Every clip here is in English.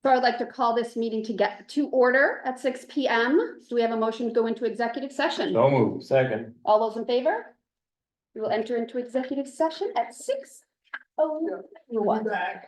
So I'd like to call this meeting to get to order at 6 p.m. Do we have a motion to go into executive session? So moved. Second. All those in favor? We will enter into executive session at 6:01. Back.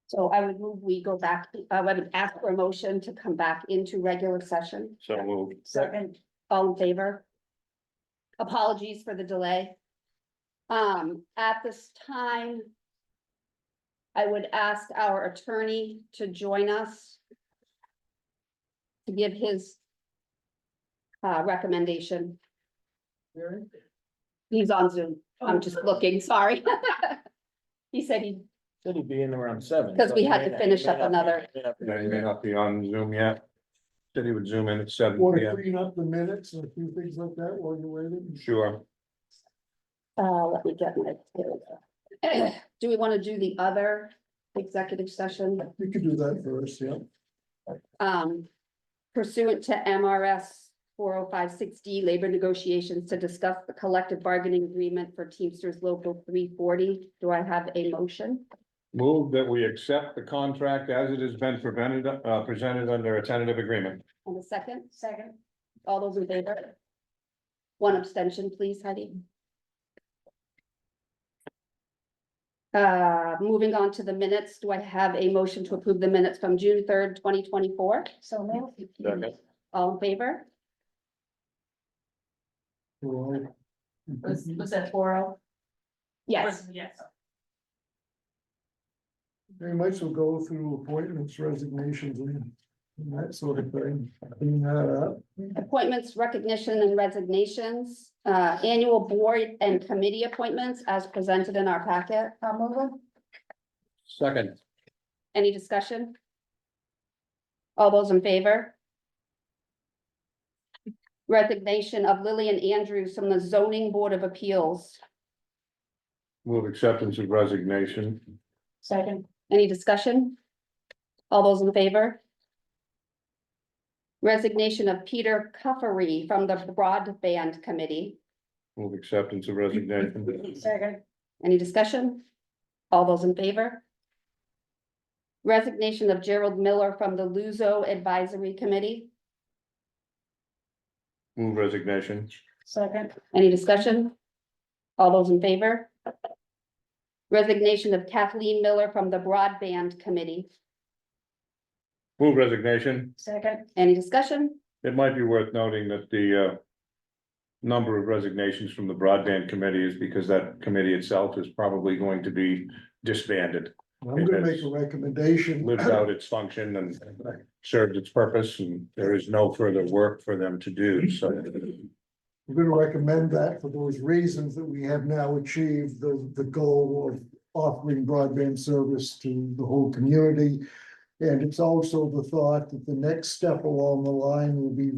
So I would move, we go back, I would ask for a motion to come back into regular session. So moved. Second. All in favor? Apologies for the delay. At this time, I would ask our attorney to join us to give his recommendation. He's on Zoom. I'm just looking, sorry. He said He'd be in around 7. because we had to finish up another. Yeah, he may not be on Zoom yet. Said he would zoom in at 7 Want to PM. clean up the minutes and a few things like that while you're waiting? Sure. Let me get my. Do we want to do the other executive session? You could do that first, yeah. Pursuant to MRS 4056D labor negotiations to discuss the collective bargaining agreement for Teamsters Local 340. Do I have a motion? Move that we accept the contract as it has been presented under a tentative agreement. And a second? Second. All those in favor? One abstention, please, Heidi. Moving on to the minutes, do I have a motion to approve the minutes from June 3rd, 2024? So moved. Second. All in favor? Well, Was that 4-0? Yes. Yes. they might as well go through appointments, resignations and that sort of thing. Clean that up. Appointments, recognition and resignations, annual board and committee appointments as presented in our packet. I'll move them. Second. Any discussion? All those in favor? Resignation of Lillian Andrews from the Zoning Board of Appeals. Move acceptance of resignation. Second. Any discussion? All those in favor? Resignation of Peter Cuffery from the Broadband Committee. Move acceptance of resignation. Second. Any discussion? All those in favor? Resignation of Gerald Miller from the Luso Advisory Committee. Move resignation. Second. Any discussion? All those in favor? Resignation of Kathleen Miller from the Broadband Committee. Move resignation. Second. Any discussion? It might be worth noting that the number of resignations from the broadband committee is because that committee itself is probably going to be disbanded. I'm gonna make a recommendation. Lived out its function and served its purpose, and there is no further work for them to do, so. We're gonna recommend that for those reasons that we have now achieved the goal of offering broadband service to the whole community. And it's also the thought that the next step along the line will be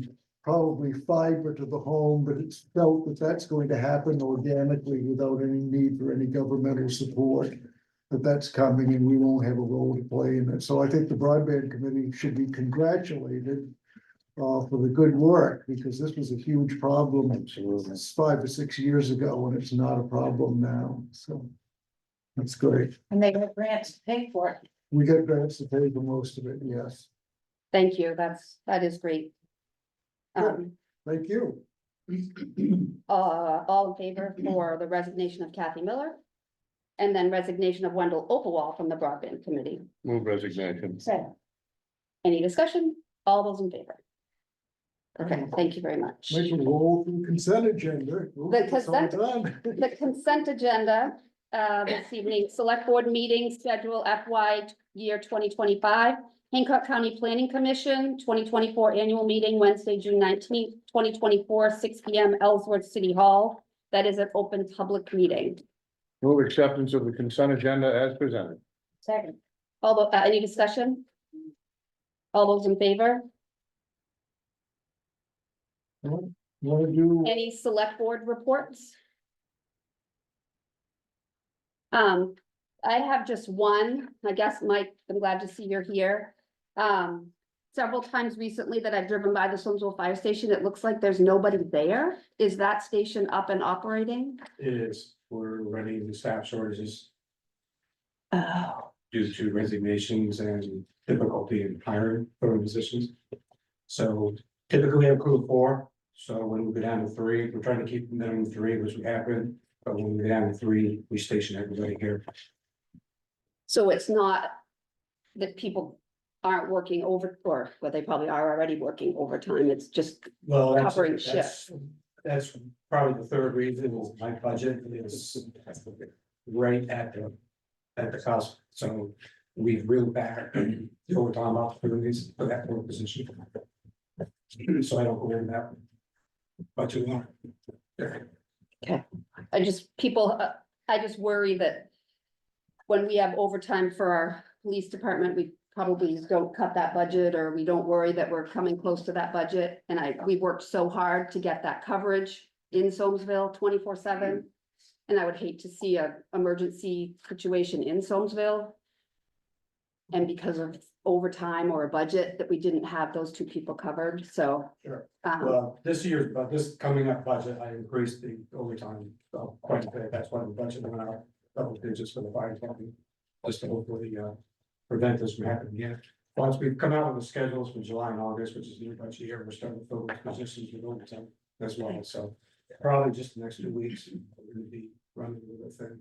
probably fiber to the home, but it's felt that that's going to happen organically without any need for any governmental support. But that's coming and we won't have a role to play in it. So I think the broadband committee should be congratulated for the good work, because this was a huge problem. Absolutely. 5 or 6 years ago, and it's not a problem now, so. That's great. And they got grants to pay for it. We get grants to pay for most of it, yes. Thank you. That is great. Thank you. All in favor for the resignation of Kathy Miller? And then resignation of Wendell Opalwall from the Broadband Committee. Move resignation. Second. Any discussion? All those in favor? Okay, thank you very much. Make a roll through consent agenda. Ooh, The it's all consent- done. The consent agenda, this evening, select board meeting schedule FY year 2025. Hancock County Planning Commission, 2024 annual meeting, Wednesday, June 19th, 2024, 6 P.M. Ellsworth City Hall. That is an open public meeting. Move acceptance of the consent agenda as presented. Second. Although, any discussion? All those in favor? Wanna do, Any select board reports? I have just one, I guess, Mike, I'm glad to see you're here. Several times recently that I've driven by the Swinsville Fire Station, it looks like there's nobody there. Is that station up and operating? It is, we're running the staff shortages Oh. due to resignations and difficulty in hiring for positions. So typically we have a crew of 4, So when we go down to 3, we're trying to keep minimum 3, which we have been, but when we go down to 3, we station everybody here. So it's not that people aren't working over, or, well, they probably are already working overtime, it's just, Well, Covering that's probably the third reason is my budget is right at the cost, so we've reeled back the overtime opportunities for that one position. So I don't go in that budget one. I just, people, I just worry that when we have overtime for our police department, we probably don't cut that budget, or we don't worry that we're coming close to that budget. And we worked so hard to get that coverage in Soamesville 24/7. And I would hate to see a emergency situation in Soamesville. And because of overtime or a budget, that we didn't have those two people covered, so. Sure. Um, Well, this coming up budget, I increased the overtime quite a bit. That's why the budget went out double digits for the fire department. Just to hopefully prevent this from happening again. Once we've come out with the schedules for July and August, which is the new budget year, we're starting to fill those positions with overtime as well. So probably just the next 2 weeks, we're gonna be running with the thing.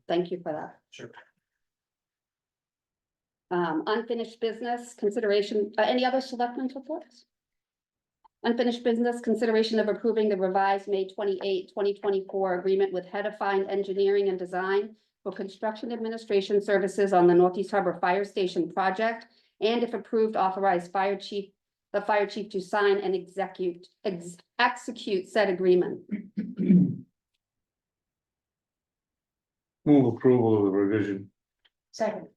Thank you for that. Sure. Unfinished business consideration, any other selectmen's reports? Unfinished business consideration of approving the revised May 28, 2024 agreement with Hedifine Engineering and Design for construction administration services on the Northeast Harbor Fire Station project, and if approved, authorize the fire chief to sign and execute said agreement. Move approval of the revision. Second,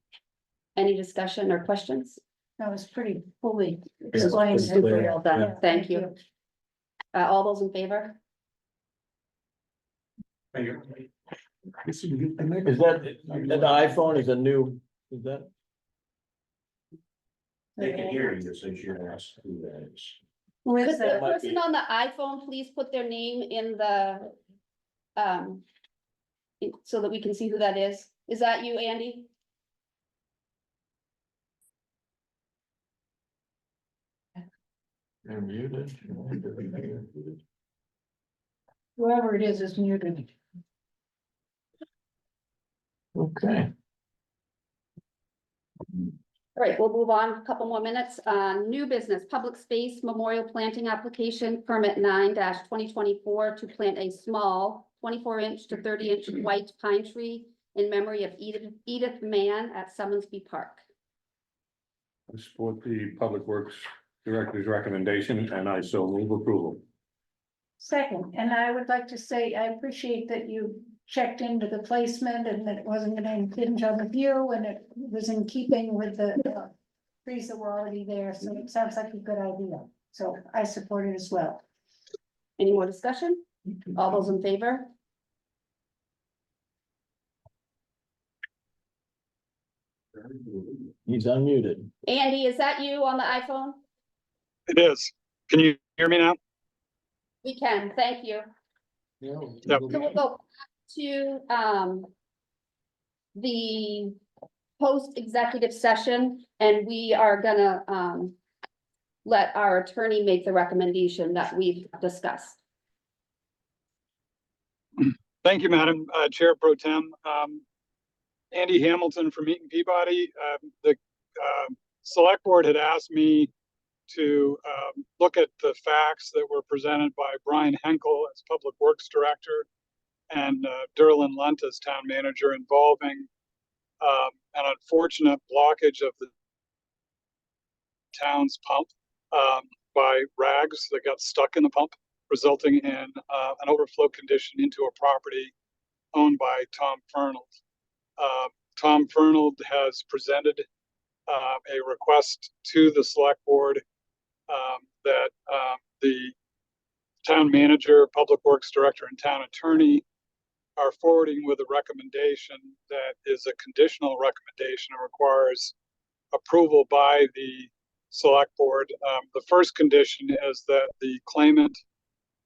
Any discussion or questions? that was pretty fully This is explained. super well done. Yeah, Thank you. All those in favor? Thank you. Is that, That the iPhone is a new, is that? They can hear you, so you should ask who that is. Who Could is the that? might person be- on the iPhone please put their name in the, so that we can see who that is? Is that you, Andy? They're muted. Whoever it is muted. Okay. All right, we'll move on a couple more minutes. New business, public space memorial planting application, permit 9-2024 to plant a small 24-inch to 30-inch white pine tree in memory of Edith Mann at Summonsby Park. I support the Public Works Director's recommendation, and I so move approval. Second, and I would like to say, I appreciate that you checked into the placement and that it wasn't gonna impinge on the view and it was in keeping with the trees that were already there, so it sounds like a good idea. So I support it as well. Any more discussion? All those in favor? He's unmuted. Andy, is that you on the iPhone? It is. Can you hear me now? We can, thank you. Yep. So we'll go back to, the post-executive session, and we are gonna, let our attorney make the recommendation that we've discussed. Thank you, Madam Chair Pro Tem. Andy Hamilton from Eaton Peabody. The Select Board had asked me to look at the facts that were presented by Brian Henkel as Public Works Director and Derlin Lunt as Town Manager, involving an unfortunate blockage of the town's pump by rags that got stuck in the pump, resulting in an overflow condition into a property owned by Tom Fernald. Tom Fernald has presented a request to the Select Board that the Town Manager, Public Works Director, and Town Attorney are forwarding with a recommendation that is a conditional recommendation and requires approval by the Select Board. The first condition is that the claimant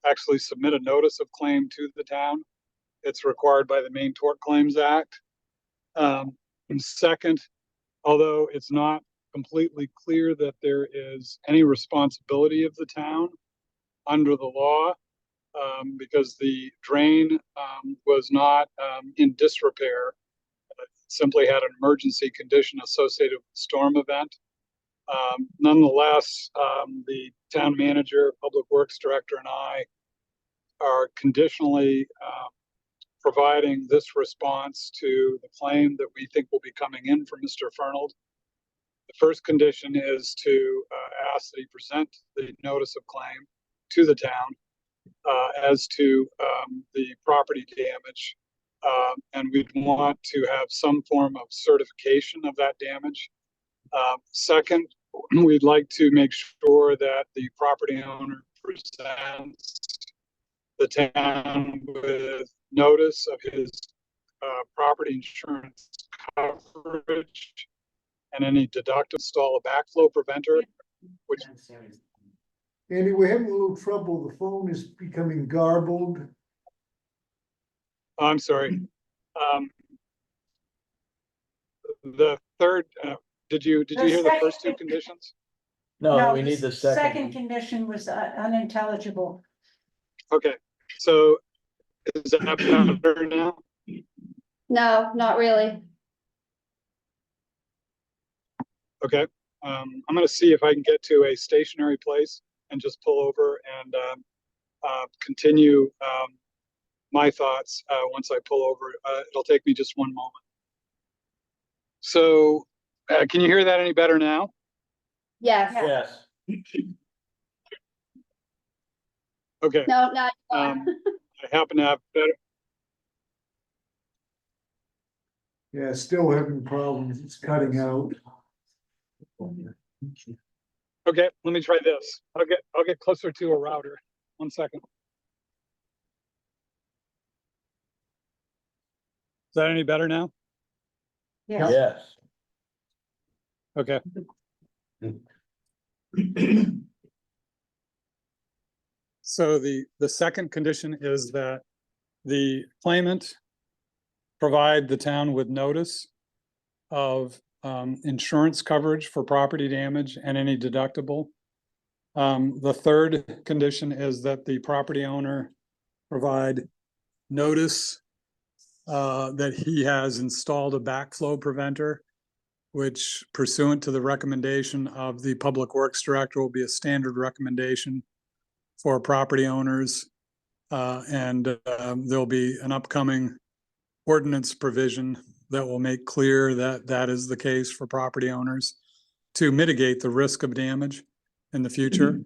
actually submit a notice of claim to the town. It's required by the Maine Tort Claims Act. And second, although it's not completely clear that there is any responsibility of the town under the law, because the drain, was not, in disrepair. It simply had an emergency condition associated with the storm event. Nonetheless, the town manager, public works director, and I are conditionally, providing this response to the claim that we think will be coming in from Mr. Fernald. The first condition is to ask that he present the notice of claim to the town as to the property damage. And we'd want to have some form of certification of that damage. Second, we'd like to make sure that the property owner presents the town with notice of his property insurance coverage and any deductible, install a backflow preventer, which, Andy, we're having a little trouble. The phone is becoming garbled. I'm sorry. The third, did you hear the first two conditions? No, we the need the Second second. condition was unintelligible. Okay, so is that better now? No, not really. Okay, I'm gonna see if I can get to a stationary place and just pull over and continue my thoughts once I pull over. It'll take me just one moment. So, can you hear that any better now? Yes. Yes, Okay, No, not. I happen to have better. Yeah, still having problems. It's cutting out. Okay, let me try this. I'll get closer to a router. 1 second. Is that any better now? yes. Okay. So the second condition is that the claimant provide the town with notice of insurance coverage for property damage and any deductible. The third condition is that the property owner provide notice that he has installed a backflow preventer, which pursuant to the recommendation of the Public Works Director will be a standard recommendation for property owners. And there'll be an upcoming ordinance provision that will make clear that that is the case for property owners to mitigate the risk of damage in the future.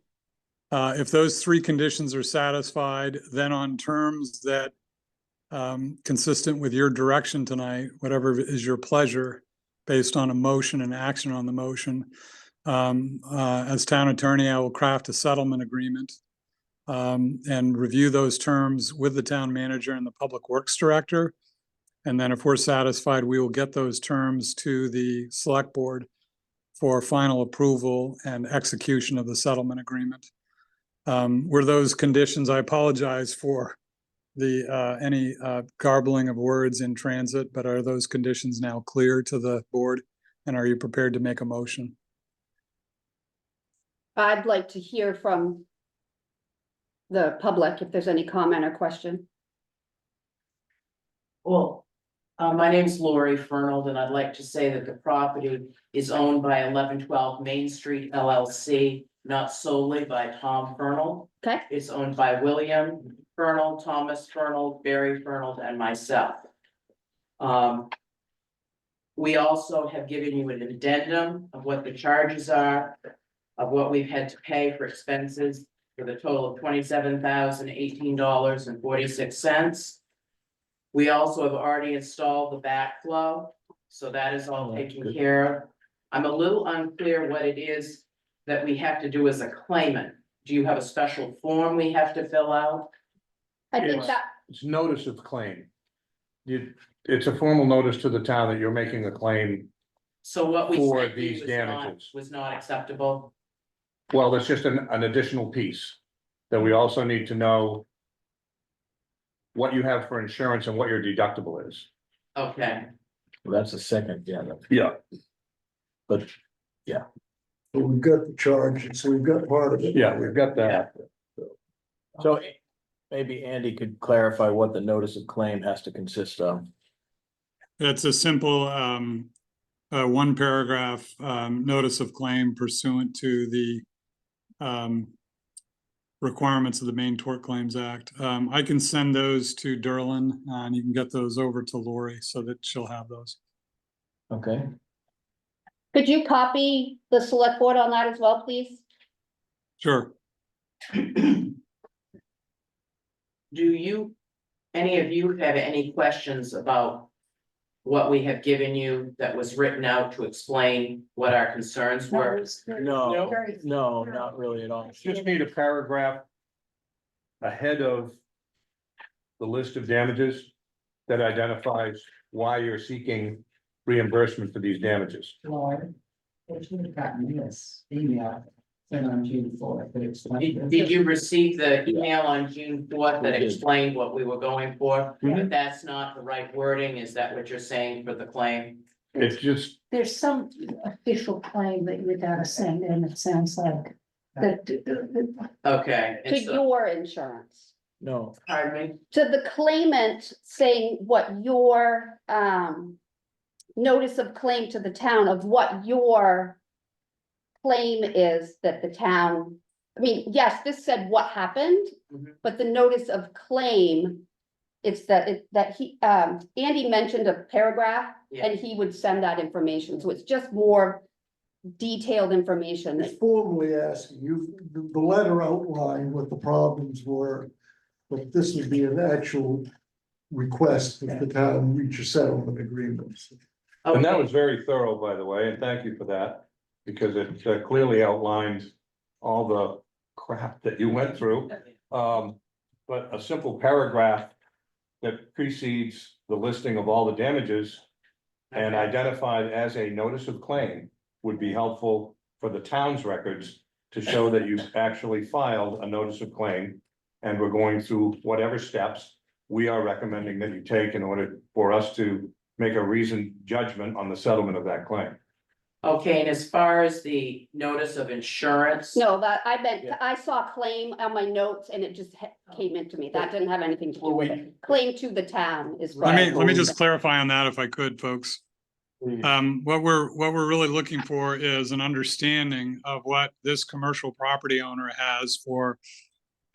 If those three conditions are satisfied, then on terms that consistent with your direction tonight, whatever is your pleasure, based on a motion and action on the motion, as town attorney, I will craft a settlement agreement and review those terms with the town manager and the Public Works Director. And then if we're satisfied, we will get those terms to the select board for final approval and execution of the settlement agreement. Were those conditions, I apologize for the any garbling of words in transit, but are those conditions now clear to the board? And are you prepared to make a motion? I'd like to hear from the public if there's any comment or question. Well, my name's Lori Fernald, and I'd like to say that the property is owned by 1112 Main Street LLC, not solely by Tom Fernald. Okay. It's owned by William Fernald, Thomas Fernald, Barry Fernald, and myself. We also have given you an addendum of what the charges are, of what we've had to pay for expenses, for the total of $27,018.46. We also have already installed the backflow, so that is all taken care of. I'm a little unclear what it is that we have to do as a claimant. Do you have a special form we have to fill out? I think that, It's notice of claim. It's a formal notice to the town that you're making a claim. So what we For sent you these damages. was not acceptable. Well, that's just an additional piece that we also need to know what you have for insurance and what your deductible is. Okay, Well, that's the second, yeah. Yeah. But But we've got the charge, so we've got part of it. Yeah, we've got that. So maybe Andy could clarify what the notice of claim has to consist of. It's a simple, one paragraph, notice of claim pursuant to the, requirements of the Maine Tort Claims Act. I can send those to Derlin, and you can get those over to Lori so that she'll have those. Okay. Could you copy the select board on that as well, please? Sure. Do you, any of you have any questions about what we have given you that was written out to explain what our concerns were? No, no, not really at all. Just need a paragraph ahead of the list of damages that identifies why you're seeking reimbursement for these damages. Lord, what you have gotten this email sent on June 4th that explains. Did you receive the email on June 4th that We did. explained what we were going for? Mhm. If that's not the right wording, is that what you're saying for the claim? It's just, There's some official claim that you gotta send in, it sounds like. That, Okay. To and so- your insurance, No, Pardon me? to the claimant saying what your, notice of claim to the town of what your claim is that the town, I mean, yes, this said what happened, Mhm. but the notice of claim, it's that he, Andy mentioned a paragraph Yeah. and he would send that information. So it's just more detailed information. It's formally asking you, the letter outlined what the problems were, but this would be an actual request that the town reach a settlement agreement. and that Okay. was very thorough, by the way, and thank you for that. Because it clearly outlined all the crap that you went through. But a simple paragraph that precedes the listing of all the damages and Okay. identified as a notice of claim would be helpful for the town's records to show that you've actually filed a notice of claim. And we're going through whatever steps we are recommending that you take in order for us to make a reasoned judgment on the settlement of that claim. Okay, and as far as the notice of insurance? No, that, I meant, Yeah. I saw claim on my notes and it just came into me. That didn't have anything to do with Well, it. Claim to the town is. Let what- me just clarify on that if I could, folks. please. What we're really looking for is an understanding of what this commercial property owner has for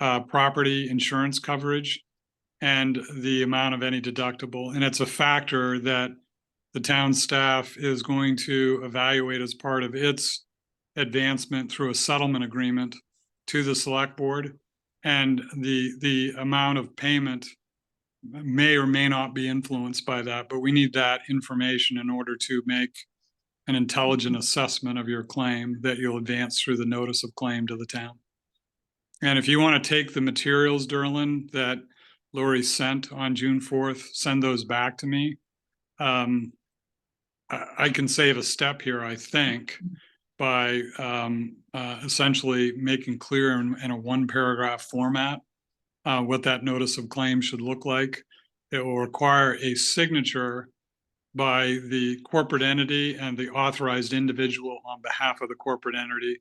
property insurance coverage and the amount of any deductible. And it's a factor that the town staff is going to evaluate as part of its advancement through a settlement agreement to the select board. And the amount of payment may or may not be influenced by that, but we need that information in order to make an intelligent assessment of your claim that you'll advance through the notice of claim to the town. And if you want to take the materials, Derlin, that Lori sent on June 4th, send those back to me. I can save a step here, I think, by essentially making clear in a one paragraph format what that notice of claim should look like. It will require a signature by the corporate entity and the authorized individual on behalf of the corporate entity,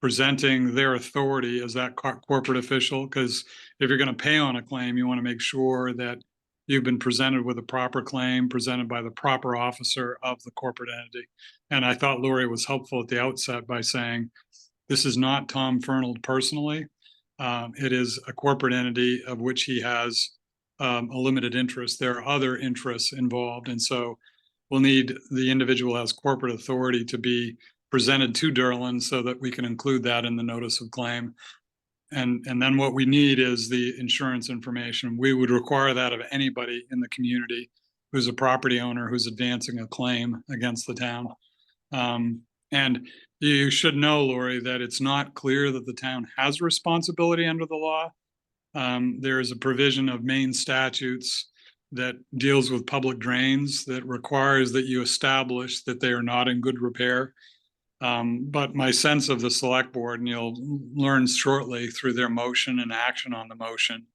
presenting their authority as that corporate official. Because if you're going to pay on a claim, you want to make sure that you've been presented with a proper claim, presented by the proper officer of the corporate entity. And I thought Lori was helpful at the outset by saying, this is not Tom Fernald personally. It is a corporate entity of which he has a limited interest. There are other interests involved. And so we'll need the individual as corporate authority to be presented to Derlin so that we can include that in the notice of claim. And then what we need is the insurance information. We would require that of anybody in the community who's a property owner who's advancing a claim against the town. And you should know, Lori, that it's not clear that the town has responsibility under the law. There is a provision of Maine statutes that deals with public drains that requires that you establish that they are not in good repair. But my sense of the select board, and you'll learn shortly through their motion and action on the motion,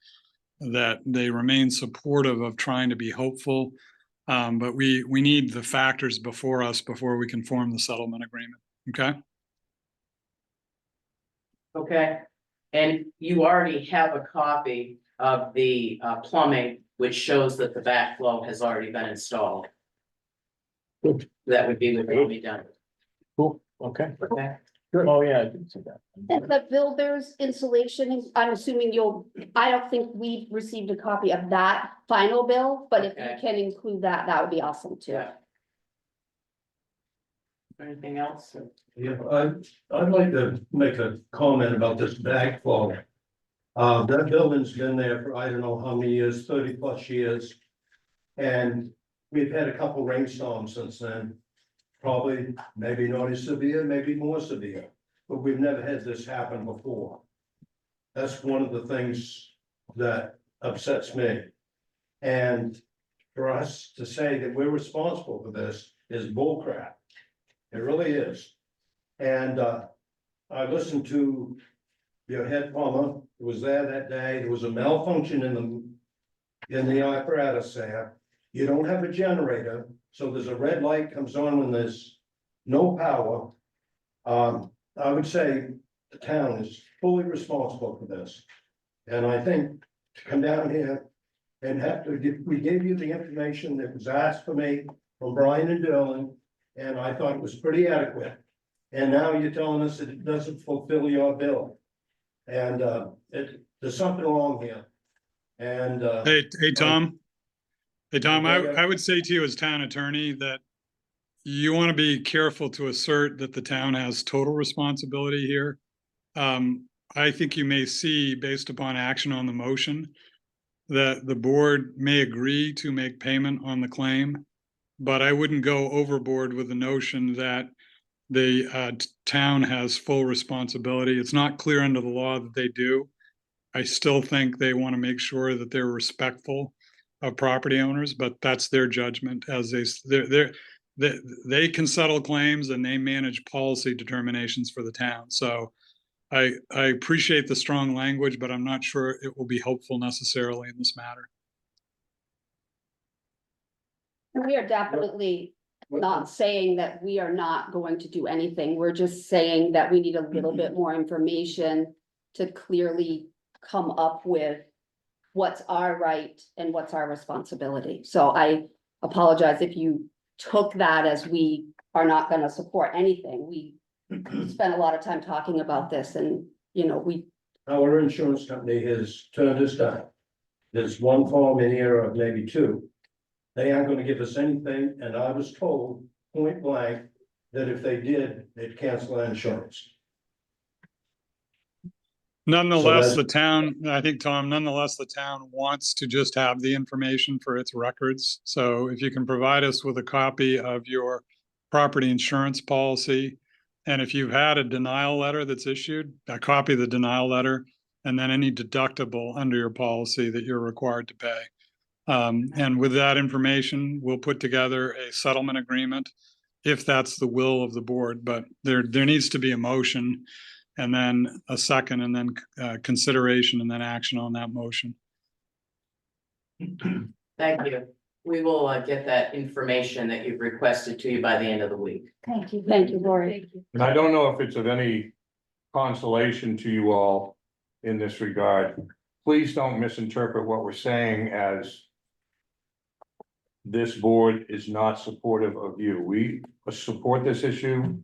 that they remain supportive of trying to be hopeful. But we need the factors before us before we can form the settlement agreement. Okay. Okay, And you already have a copy of the plumbing, which shows that the backflow has already been installed. Good. That would be what will be done, Cool, okay. okay? Oh, yeah, I did see that. And the builder's installation, I'm assuming I don't think we've received a copy of that final bill, but if you Okay. can include that, that would be awesome too. Yeah. Anything else? Yeah, I'd like to make a comment about this backflow. That building's been there for I don't know how many years, 30+ years. And we've had a couple rainstorms since then. Probably, maybe not as severe, maybe more severe, but we've never had this happen before. That's one of the things that upsets me. And for us to say that we're responsible for this is bullcrap. It really is. And I listened to your head plumber, who was there that day. There was a malfunction in the apparatus there. You don't have a generator, so there's a red light comes on when there's no power. I would say the town is fully responsible for this. And I think to come down here and we gave you the information that was asked for me from Brian and Dylan, and I thought it was pretty adequate. And now you're telling us that it doesn't fulfill your bill. And there's something wrong here. And Hey, Tom. Hey, Tom, Okay. I would say to you as town attorney that you want to be careful to assert that the town has total responsibility here. I think you may see, based upon action on the motion, that the board may agree to make payment on the claim, but I wouldn't go overboard with the notion that the town has full responsibility. It's not clear under the law that they do. I still think they want to make sure that they're respectful of property owners, but that's their judgment as they can settle claims and they manage policy determinations for the town. So I appreciate the strong language, but I'm not sure it will be helpful necessarily in this matter. And we are definitely not saying that we are not going to do anything. We're just saying that we need a little bit more information to clearly come up with what's our right and what's our responsibility. So I apologize if you took that as we are not gonna support anything. We spent a lot of time talking about this and, our insurance company has turned us down. There's one form in here, or maybe two. They aren't gonna give us anything, and I was told point blank that if they did, they'd cancel our insurance. Nonetheless, So I think, Tom, nonetheless, the town wants to just have the information for its records. So if you can provide us with a copy of your property insurance policy, and if you've had a denial letter that's issued, a copy of the denial letter, and then any deductible under your policy that you're required to pay. And with that information, we'll put together a settlement agreement if that's the will of the board, but there needs to be a motion and then a second, and then consideration, and then action on that motion. Thank you. We will get that information that you've requested to you by the end of the week. Thank you. Thank you, Lori. And I don't know if it's of any consolation to you all in this regard. Please don't misinterpret what we're saying as this board is not supportive of you. We support this issue.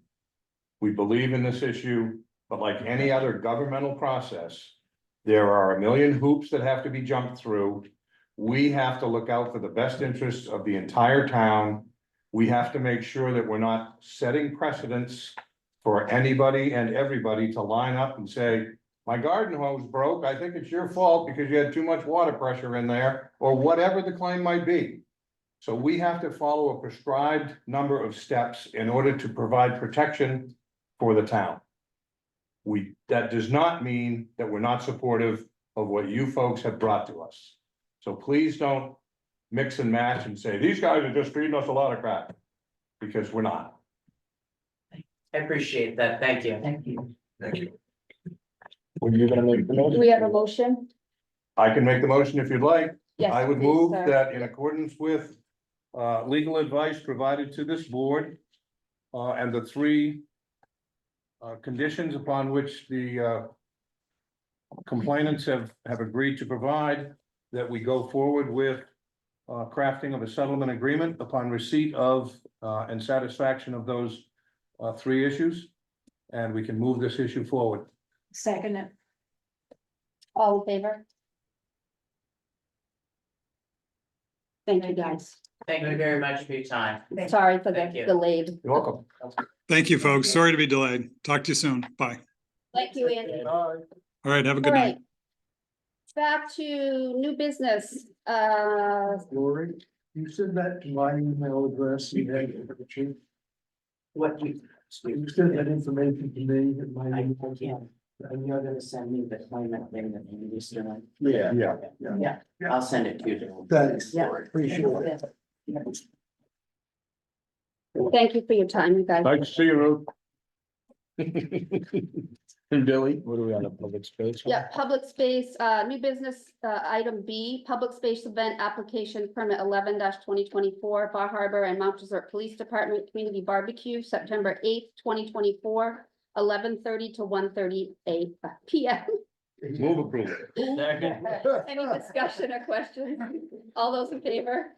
We believe in this issue, but like any other governmental process, there are a million hoops that have to be jumped through. We have to look out for the best interests of the entire town. We have to make sure that we're not setting precedents for anybody and everybody to line up and say, my garden hose broke. I think it's your fault because you had too much water pressure in there, or whatever the claim might be. So we have to follow a prescribed number of steps in order to provide protection for the town. That does not mean that we're not supportive of what you folks have brought to us. So please don't mix and match and say, these guys are just feeding us a lot of crap, because we're not. I appreciate that. Thank you. Thank you. Thank you. Were you gonna make the Do motion? we have a motion? I can make the motion if you'd like. Yes. I would please, move sir. that in accordance with legal advice provided to this board and the three conditions upon which the complainants have agreed to provide that we go forward with crafting of a settlement agreement upon receipt of, and satisfaction of those, three issues. And we can move this issue forward. Second it. All in favor? Thank you, guys. Thank you very much for your time. Sorry for the Thank you. delayed. You're welcome. Thank you, folks. Sorry to be delayed. Talk to you soon. Bye. Thank you, Andy. All right, have a All good night. right. Back to new business, Lori, you send that to my email address, you had it for the chief. What you, You send that information to me at my. I can't, and you're gonna send me the claimant thing that you used to. Yeah. Yeah, I'll send it to you. Thanks, Yeah. appreciate it. thank you for your time, you guys. Nice to see you, Ruth. And Billy, what are we on, a public space? Yeah, public space, new business, item B, public space event application permit 11-2024, Bar Harbor and Mount Desert Police Department Community Barbecue, September 8th, 2024, 11:30 to 1:30 p.m. Move approval. Second. Any discussion or questions? All those in favor?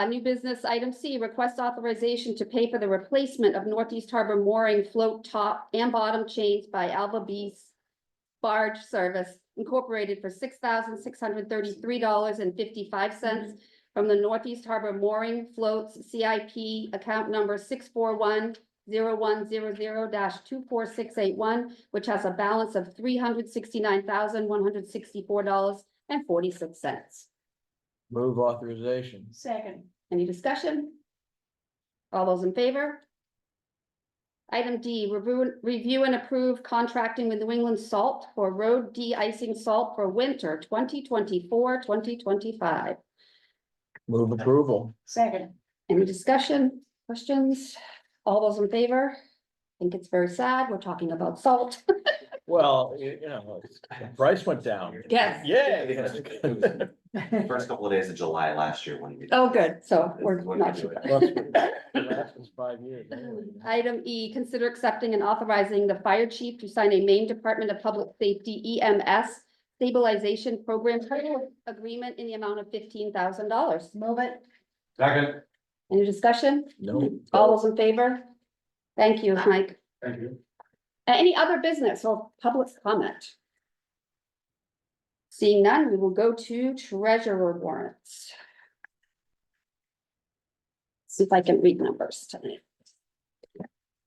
New business item C, request authorization to pay for the replacement of Northeast Harbor mooring float top and bottom chains by Alba Beast Barge Service Incorporated for $6,633.55 from the Northeast Harbor Mooring Floats CIP account number 641-0100-24681, which has a balance of $369,164.46. Move authorization. Second. Any discussion? All those in favor? Item D, review and approve contracting with New England Salt for road de-icing salt for winter 2024-2025. Move approval. Second. Any discussion, questions? All those in favor? I think it's very sad. We're talking about salt. Well, you know, the price went down. Yes. Yeah. First couple of days of July last year when we. Oh, good. So we're not sure. Last was 5 years. anyway. Item E, consider accepting and authorizing the fire chief to sign a Maine Department of Public Safety EMS stabilization program agreement in the amount of $15,000. Move it. Second. Any discussion? No. All those in favor? Thank you, Mike. Thank you. Any other business or public comment? Seeing none, we will go to treasurer warrants. See if I can read numbers tonight.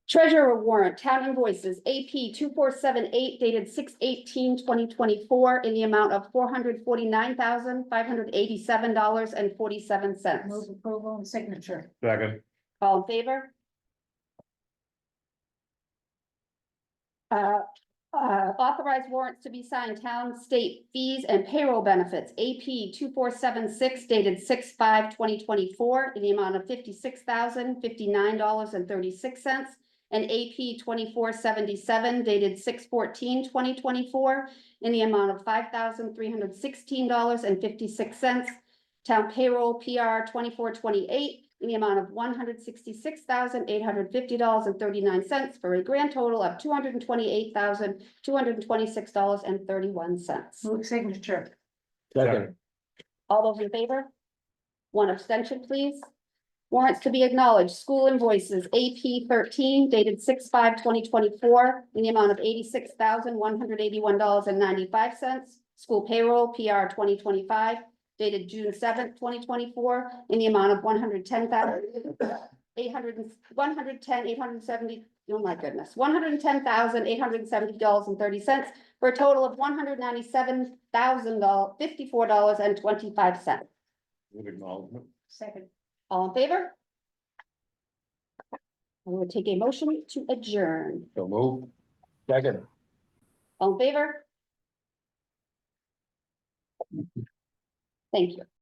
Treasurer warrant, town invoices, AP 2478 dated 6/18/2024 in the amount of $449,587.47. Move approval and signature. Second. All in favor? Authorized warrants to be signed, town, state fees and payroll benefits, AP 2476 dated 6/5/2024 in the amount of $56,059.36. And AP 2477 dated 6/14/2024 in the amount of $5,316.56. Town payroll PR 2428 in the amount of $166,850.39 for a grand total of $228,226.31. Move signature. Second. All those in favor? One abstention, please. Warrants to be acknowledged, school invoices, AP 13 dated 6/5/2024 in the amount of $86,181.95. School payroll PR 2025 dated June 7th, 2024 in the amount of $110,870, oh my goodness, $110,870.30 for a total of $197,054.25. With acknowledgement. Second. All in favor? I will take a motion to adjourn. So move. Second. All in favor? Thank you.